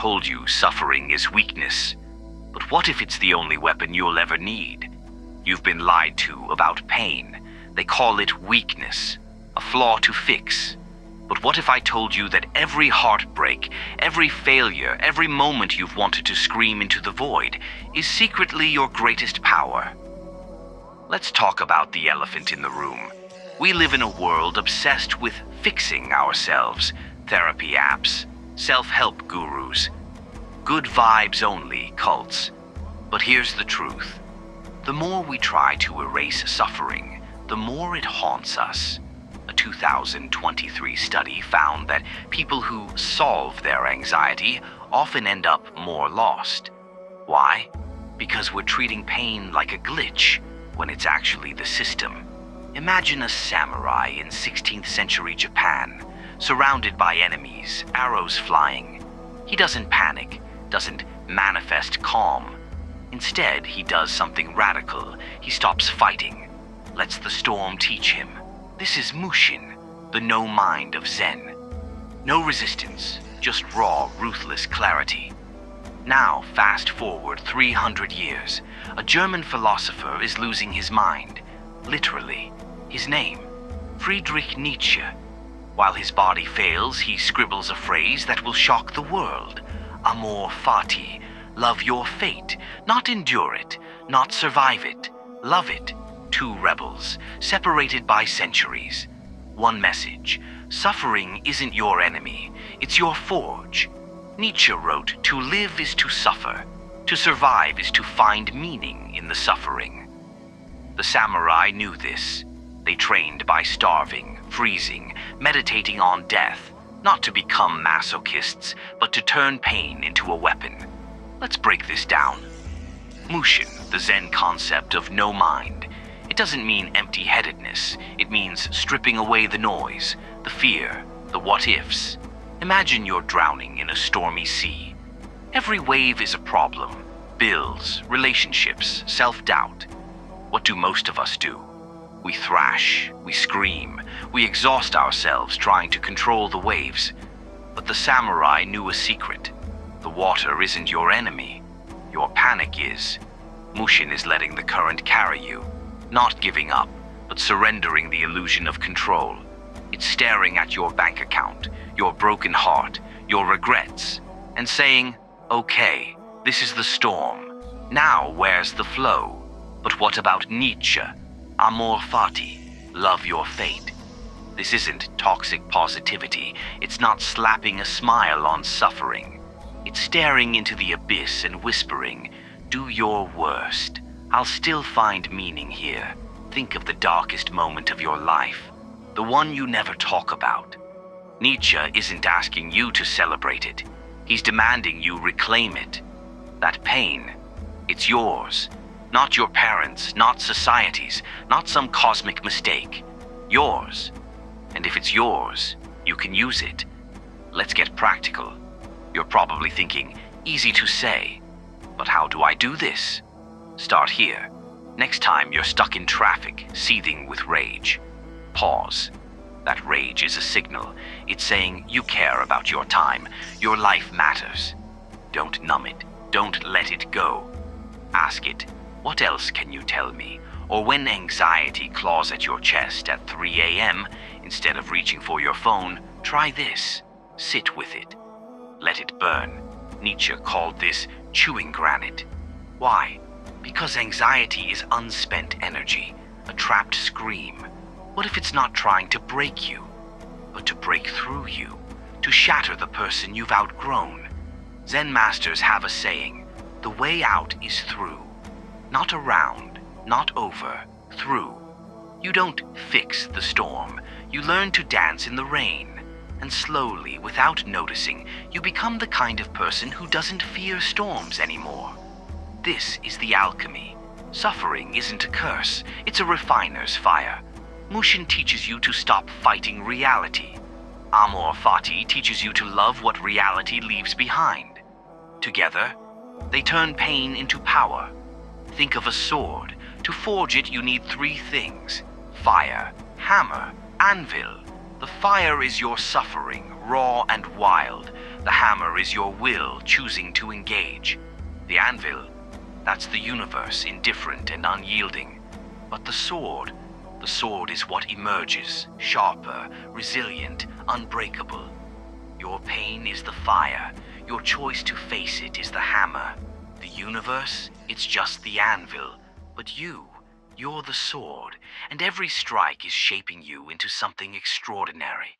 told you suffering is weakness. But what if it's the only weapon you'll ever need? You've been lied to about pain. They call it weakness, a flaw to fix. But what if I told you that every heartbreak, every failure, every moment you've wanted to scream into the void is secretly your greatest power? Let's talk about the elephant in the room. We live in a world obsessed with fixing ourselves, therapy apps, self-help gurus, good vibes only cults. But here's the truth. The more we try to erase suffering, the more it haunts us. A 2023 study found that people who solve their anxiety often end up more lost. Why? Because we're treating pain like a glitch when it's actually the system. Imagine a samurai in 16th century Japan, surrounded by enemies, arrows flying. He doesn't panic, doesn't manifest calm. Instead, he does something radical. He stops fighting, lets the storm teach him. This is Mushin, the no mind of Zen. No resistance, just raw, ruthless clarity. Now, fast forward 300 years, a German philosopher is losing his mind. Literally. His name, Friedrich Nietzsche. While his body fails, he scribbles a phrase that will shock the world. Amor, Fati. Love your fate, not endure it, not survive it. Love it. Two rebels, separated by centuries. One message. Suffering isn't your enemy, it's your forge. Nietzsche wrote, to live is to suffer. To survive is to find meaning in the suffering. The samurai knew this. They trained by starving, freezing, meditating on death, not to become masochists, but to turn pain into a weapon. Let's break this down. Mushin, the Zen concept of no mind. It doesn't mean empty-headedness. It means stripping away the noise, the fear, the what-ifs. Imagine you're drowning in a stormy sea. Every wave is a problem. Bills, relationships, self-doubt. What do most of us do? We thrash, we scream, we exhaust ourselves trying to control the waves. But the samurai knew a secret. The water isn't your enemy. Your panic is. Mushin is letting the current carry you. Not giving up, but surrendering the illusion of control. It's staring at your bank account, your broken heart, your regrets, and saying, okay, this is the storm. Now where's the flow? But what about Nietzsche? Amor, Fati. Love your fate. This isn't toxic positivity. It's not slapping a smile on suffering. It's staring into the abyss and whispering, do your worst. I'll still find meaning here. Think of the darkest moment of your life, the one you never talk about. Nietzsche isn't asking you to celebrate it. He's demanding you reclaim it. That pain, it's yours. Not your parents', not society's, not some cosmic mistake. Yours. And if it's yours, you can use it. Let's get practical. You're probably thinking, easy to say. But how do I do this? Start here. Next time you're stuck in traffic, seething with rage. Pause. That rage is a signal. It's saying you care about your time. Your life matters. Don't numb it. Don't let it go. Ask it, what else can you tell me? Or when anxiety claws at your chest at 3 a.m., instead of reaching for your phone, try this. Sit with it. Let it burn. Nietzsche called this chewing granite. Why? Because anxiety is unspent energy, a trapped scream. What if it's not trying to break you, but to break through you, to shatter the person you've outgrown? Zen masters have a saying, the way out is through. Not around, not over, through. You don't fix the storm. You learn to dance in the rain. And slowly, without noticing, you become the kind of person who doesn't fear storms anymore. This is the alchemy. Suffering isn't a curse, it's a refiner's fire. Mushin teaches you to stop fighting reality. Amor, Fati teaches you to love what reality leaves behind. Together, they turn pain into power. Think of a sword. To forge it, you need 3 things: fire, hammer, anvil. The fire is your suffering, raw and wild. The hammer is your will choosing to engage. The anvil, that's the universe, indifferent and unyielding. But the sword is what emerges, sharper, resilient, unbreakable. Your pain is the fire. Your choice to face it is the hammer. The universe, it's just the anvil. But you're the sword, and every strike is shaping you into something extraordinary.